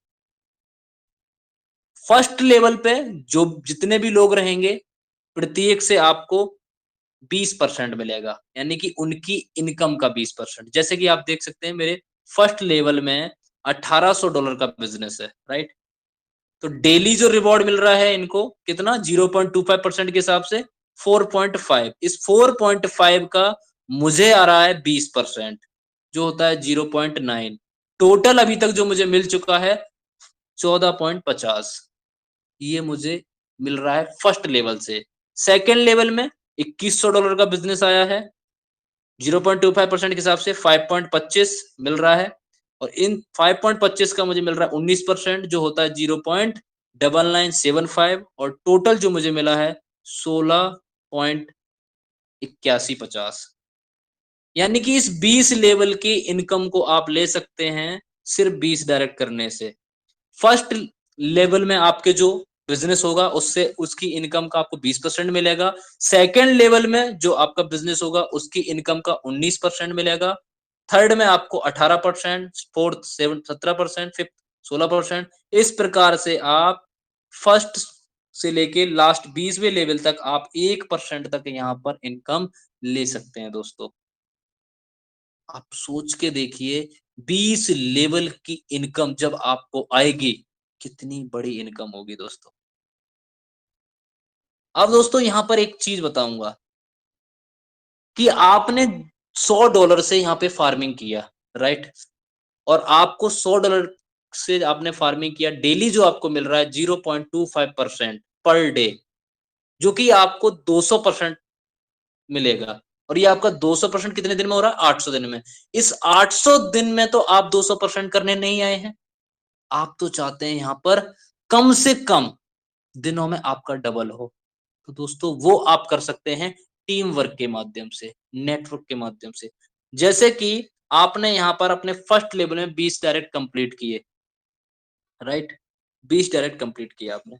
फर्स्ट लेवल पे जो जितने भी लोग रहेंगे प्रत्येक से आपको 20% मिलेगा, यानी कि उनकी इनकम का 20%। जैसे कि आप देख सकते हैं मेरे फर्स्ट लेवल में $1800 का बिजनेस है, राइट। तो डेली जो रिवॉर्ड मिल रहा है इनको कितना, 0.25% के हिसाब से 4.5। इस 4.5 का मुझे आ रहा है 20%, जो होता है 0.9। टोटल अभी तक जो मुझे मिल चुका है 14.50, ये मुझे मिल रहा है फर्स्ट लेवल से। सेकेंड लेवल में $2100 का बिजनेस आया है, 0.25% के हिसाब से 5.25 मिल रहा है, और इन 5.25 का मुझे मिल रहा है 19%, जो होता है 0.9975, और टोटल जो मुझे मिला है 16.8150। यानी कि इस 20 लेवल की इनकम को आप ले सकते हैं सिर्फ 20 डायरेक्ट करने से। फर्स्ट लेवल में आपके जो बिजनेस होगा उससे उसकी इनकम का आपको 20% मिलेगा। सेकेंड लेवल में जो आपका बिजनेस होगा उसकी इनकम का 19% मिलेगा। थर्ड में आपको 18%, फोर्थ 17%, फिफ्थ 16%। इस प्रकार से आप फर्स्ट से लेके लास्ट 20वें लेवल तक आप 1% तक यहाँ पर इनकम ले सकते हैं दोस्तों। आप सोच के देखिए 20 लेवल की इनकम जब आपको आएगी कितनी बड़ी इनकम होगी दोस्तों। अब दोस्तों यहां पर एक चीज बताऊंगा कि आपने $100 से यहाँ पे फार्मिंग किया, राइट, और आपको $100 से आपने फार्मिंग किया, डेली जो आपको मिल रहा है 0.25% पर डे, जो कि आपको 200% मिलेगा। और ये आपका 200% कितने दिन में हो रहा है, 800 दिन में। इस 800 दिन में तो आप 200% करने नहीं आए हैं, आप तो चाहते हैं यहां पर कम से कम दिनों में आपका डबल हो। तो दोस्तों वो आप कर सकते हैं टीम वर्क के माध्यम से, नेटवर्क के माध्यम से। जैसे कि आपने यहां पर अपने फर्स्ट लेवल में 20 डायरेक्ट कंप्लीट किए, राइट, 20 डायरेक्ट कंप्लीट किया आपने।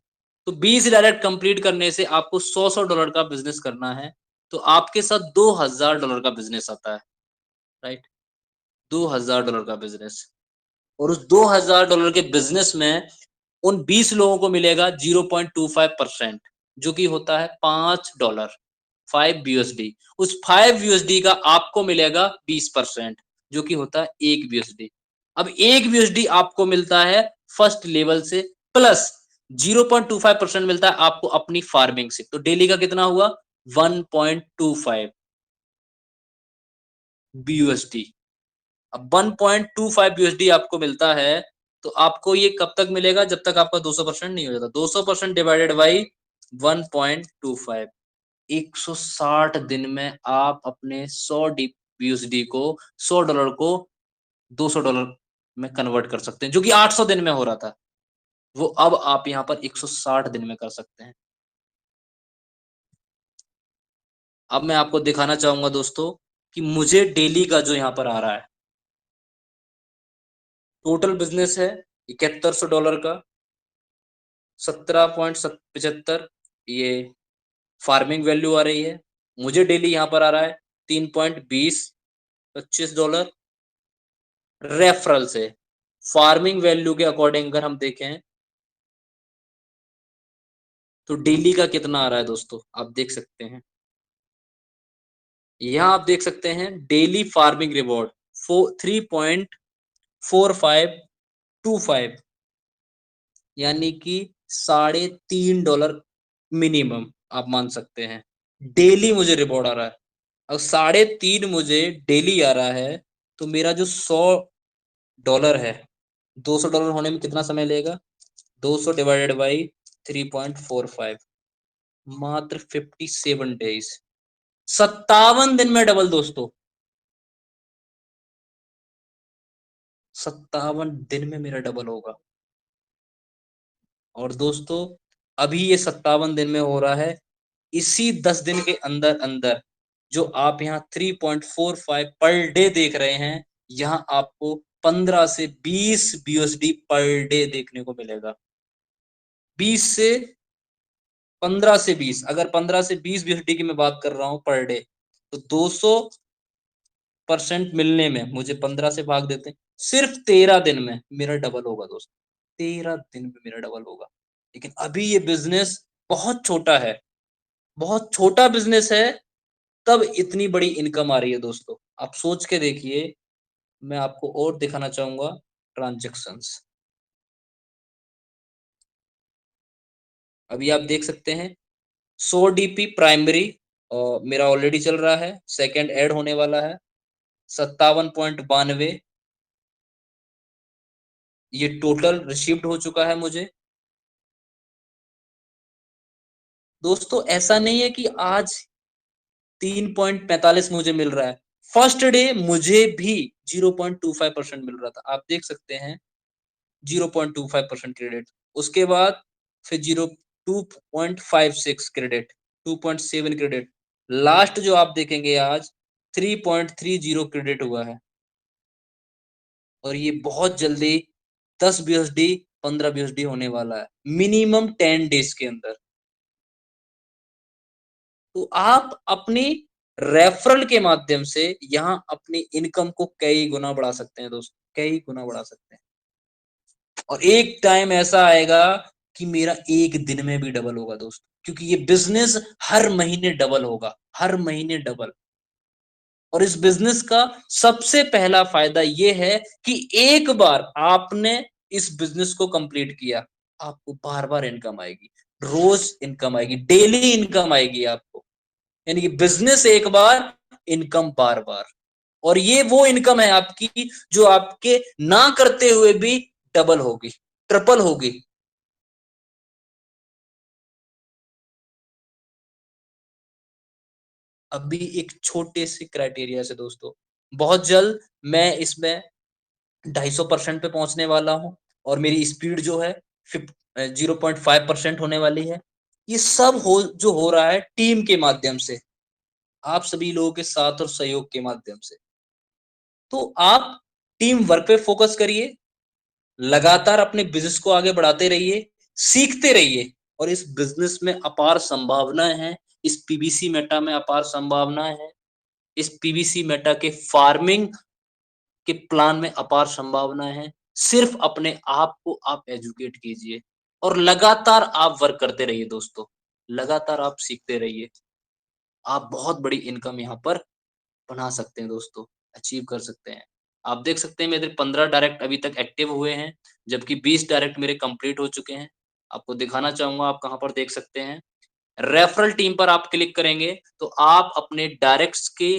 तो 20 डायरेक्ट कंप्लीट करने से आपको $100 का बिजनेस करना है, तो आपके साथ $2000 का बिजनेस आता है, राइट, $2000 का बिजनेस। और उस $2000 के बिजनेस में उन 20 लोगों को मिलेगा 0.25%, जो कि होता है $5, 5 यूएसडी। उस 5 यूएसडी का आपको मिलेगा 20%, जो कि होता है 1 यूएसडी। अब 1 यूएसडी आपको मिलता है फर्स्ट लेवल से, प्लस 0.25% मिलता है आपको अपनी फार्मिंग से। तो डेली का कितना हुआ, 1.25 यूएसडी। अब 1.25 यूएसडी आपको मिलता है, तो आपको ये कब तक मिलेगा, जब तक आपका 200% नहीं हो जाता। 200% डिवाइडेड बाई 1.25, 160 दिन में आप अपने $100 को, $100 को $200 में कन्वर्ट कर सकते हैं, जो कि 800 दिन में हो रहा था, वो अब आप यहाँ पर 160 दिन में कर सकते हैं। अब मैं आपको दिखाना चाहूंगा दोस्तों कि मुझे डेली का जो यहाँ पर आ रहा है, टोटल बिजनेस है $7100 का, 17.75 ये फार्मिंग वैल्यू आ रही है। मुझे डेली यहाँ पर आ रहा है 3.20 $25 रेफरल से। फार्मिंग वैल्यू के अकॉर्डिंग अगर हम देखें तो डेली का कितना आ रहा है दोस्तों, आप देख सकते हैं। यहां आप देख सकते हैं डेली फार्मिंग रिवॉर्ड 3.4525, यानी कि $3.5 मिनिमम आप मान सकते हैं डेली मुझे रिवॉर्ड आ रहा है। अब 3.5 मुझे डेली आ रहा है तो मेरा जो $100 है, $200 होने में कितना समय लेगा? 200 डिवाइडेड बाई 3.45, मात्र 57 डेज, 57 दिन में डबल दोस्तों। 57 दिन में मेरा डबल होगा। और दोस्तों अभी ये 57 दिन में हो रहा है। इसी 10 दिन के अंदर अंदर जो आप यहाँ 3.45 पर डे देख रहे हैं, यहाँ आपको 15 से 20 BUSD पर डे देखने को मिलेगा। 15 से 20, अगर 15 से 20 BUSD की मैं बात कर रहा हूं पर डे, तो 200% मिलने में मुझे 15 से भाग देते हैं, सिर्फ 13 दिन में मेरा डबल होगा दोस्तों। 13 दिन में मेरा डबल होगा। लेकिन अभी ये बिजनेस बहुत छोटा है, बहुत छोटा बिजनेस है, तब इतनी बड़ी इनकम आ रही है दोस्तों। आप सोच के देखिए। मैं आपको और दिखाना चाहूंगा ट्रांजैक्शंस। अभी आप देख सकते हैं 100 DP प्राइमरी मेरा ऑलरेडी चल रहा है, सेकंड ऐड होने वाला है 57.92, ये टोटल रिसीव्ड हो चुका है मुझे। दोस्तों ऐसा नहीं है कि आज 3.45 मुझे मिल रहा है, फर्स्ट डे मुझे भी 0.25% मिल रहा था, आप देख सकते हैं 0.25% क्रेडिट, उसके बाद फिर 2.56 क्रेडिट, 2.7 क्रेडिट, लास्ट जो आप देखेंगे आज 3.30 क्रेडिट हुआ है। और ये बहुत जल्दी 10 BUSD 15 BUSD होने वाला है मिनिमम 10 डेज के अंदर। तो आप अपनी रेफरल के माध्यम से यहाँ अपनी इनकम को कई गुना बढ़ा सकते हैं दोस्तों, कई गुना बढ़ा सकते हैं। और एक टाइम ऐसा आएगा कि मेरा एक दिन में भी डबल होगा दोस्तों, क्योंकि ये बिजनेस हर महीने डबल होगा, हर महीने डबल। और इस बिजनेस का सबसे पहला फायदा ये है कि एक बार आपने इस बिजनेस को कंप्लीट किया, आपको बार बार इनकम आएगी, रोज इनकम आएगी, डेली इनकम आएगी आपको। यानी कि बिजनेस एक बार, इनकम बार बार। और ये वो इनकम है आपकी जो आपके ना करते हुए भी डबल होगी, ट्रिपल होगी। अभी एक छोटे से क्राइटेरिया से दोस्तों, बहुत जल्द मैं इसमें 250% पे पहुंचने वाला हूं, और मेरी स्पीड जो है 0.5% होने वाली है। ये सब जो हो रहा है टीम के माध्यम से, आप सभी लोगों के साथ और सहयोग के माध्यम से। तो आप टीम वर्क पे फोकस करिए, लगातार अपने बिजनेस को आगे बढ़ाते रहिए, सीखते रहिए। और इस बिजनेस में अपार संभावनाएं हैं, इस पीबीसी मेटा में अपार संभावनाएं हैं, इस पीबीसी मेटा के फार्मिंग के प्लान में अपार संभावनाएं हैं। सिर्फ अपने आप को आप एजुकेट कीजिए और लगातार आप वर्क करते रहिए दोस्तों, लगातार आप सीखते रहिए। आप बहुत बड़ी इनकम यहाँ पर बना सकते हैं दोस्तों, अचीव कर सकते हैं। आप देख सकते हैं मेरे 15 डायरेक्ट अभी तक एक्टिव हुए हैं, जबकि 20 डायरेक्ट मेरे कंप्लीट हो चुके हैं। आपको दिखाना चाहूंगा, आप कहां पर देख सकते हैं। रेफरल टीम पर आप क्लिक करेंगे तो आप अपने डायरेक्ट्स के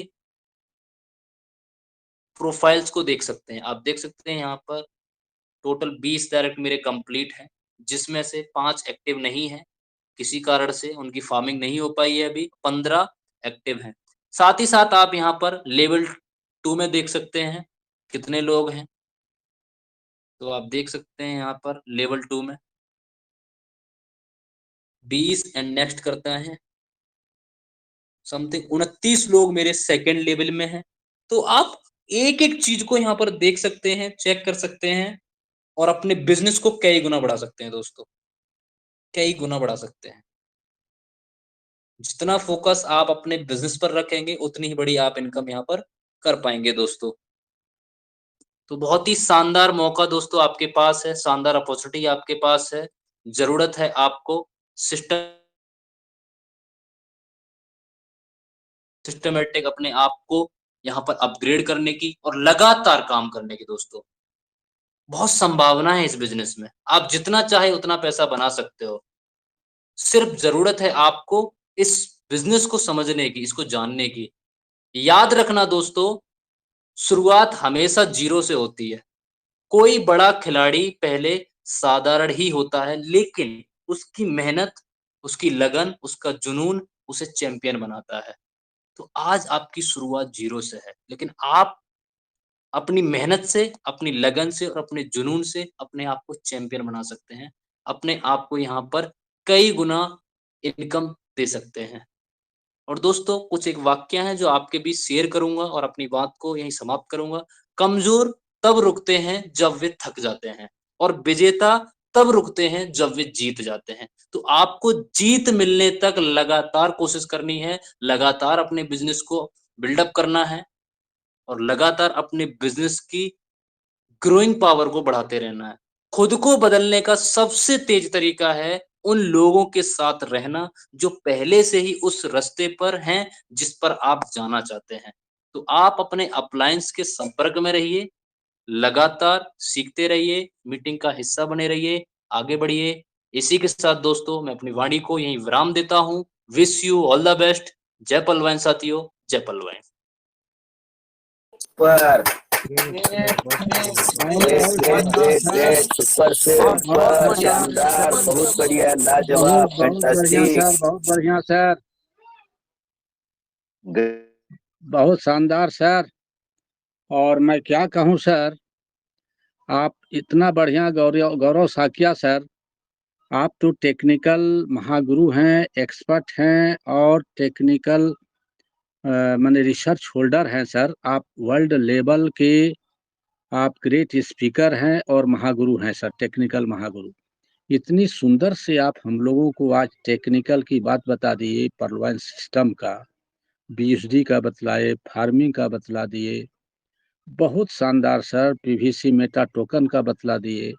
प्रोफाइल्स को देख सकते हैं। आप देख सकते हैं यहाँ पर टोटल 20 डायरेक्ट मेरे कंप्लीट हैं, जिसमें से 5 एक्टिव नहीं है, किसी कारण से उनकी फार्मिंग नहीं हो पाई है। अभी 15 एक्टिव हैं। साथ ही साथ आप यहाँ पर लेवल 2 में देख सकते हैं कितने लोग हैं। तो आप देख सकते हैं यहाँ पर लेवल 2 में 20 एंड नेक्स्ट करता है समथिंग 29 लोग मेरे सेकंड लेवल में हैं। तो आप एक एक चीज को यहाँ पर देख सकते हैं, चेक कर सकते हैं, और अपने बिजनेस को कई गुना बढ़ा सकते हैं दोस्तों, कई गुना बढ़ा सकते हैं। जितना फोकस आप अपने बिजनेस पर रखेंगे उतनी ही बड़ी आप इनकम यहाँ पर कर पाएंगे दोस्तों। तो बहुत ही शानदार मौका दोस्तों आपके पास है, शानदार अपॉर्चुनिटी आपके पास है। जरूरत है आपको सिस्टमेटिक अपने आप को यहाँ पर अपग्रेड करने की और लगातार काम करने की दोस्तों। बहुत संभावना है इस बिजनेस में, आप जितना चाहे उतना पैसा बना सकते हो। सिर्फ जरूरत है आपको इस बिजनेस को समझने की, इसको जानने की। याद रखना दोस्तों, शुरुआत हमेशा जीरो से होती है। कोई बड़ा खिलाड़ी पहले साधारण ही होता है, लेकिन उसकी मेहनत, उसकी लगन, उसका जुनून उसे चैंपियन बनाता है। तो आज आपकी शुरुआत जीरो से है, लेकिन आप अपनी मेहनत से, अपनी लगन से और अपने जुनून से अपने आप को चैंपियन बना सकते हैं। अपने आप को यहाँ पर कई गुना इनकम दे सकते हैं। और दोस्तों कुछ एक वाक्य हैं जो आपके बीच शेयर करूंगा और अपनी बात को यहीं समाप्त करूंगा। कमजोर तब रुकते हैं जब वे थक जाते हैं, और विजेता तब रुकते हैं जब वे जीत जाते हैं। तो आपको जीत मिलने तक लगातार कोशिश करनी है, लगातार अपने बिजनेस को बिल्डअप करना है और लगातार अपने बिजनेस की ग्रोइंग पावर को बढ़ाते रहना है। खुद को बदलने का सबसे तेज तरीका है उन लोगों के साथ रहना जो पहले से ही उस रास्ते पर हैं जिस पर आप जाना चाहते हैं। तो आप अपने अपलायंस के संपर्क में रहिए, लगातार सीखते रहिए, मीटिंग का हिस्सा बने रहिए, आगे बढ़िए। इसी के साथ दोस्तों मैं अपनी वाणी को यहीं विराम देता हूँ। Wish you all the best. जय पलवाइन साथियों, जय पलवाइन। पर बहुत शानदार सर, सुपर से बहुत ऊपर, मजा आ रहा है शानदार, सर, बहुत बढ़िया, बहुत लाजवाब, बहुत बढ़िया फैंटास्टिक। सर, बहुत बढ़िया सर, बहुत शानदार सर। और मैं क्या कहूँ सर, आप इतना बढ़िया गौरव गौरव साकिया सर, आप तो टेक्निकल महागुरु हैं, एक्सपर्ट हैं और टेक्निकल माने रिसर्च होल्डर हैं सर। आप वर्ल्ड लेवल के आप ग्रेट स्पीकर हैं और महागुरु हैं सर, टेक्निकल महागुरु। इतनी सुंदर से आप हम लोगों को आज टेक्निकल की बात बता दिए, परलवाइन सिस्टम का, बीएसडी का बतलाए, फार्मिंग का बतला दिए, बहुत शानदार सर, पीवीसी मेटा टोकन का बतला दिए।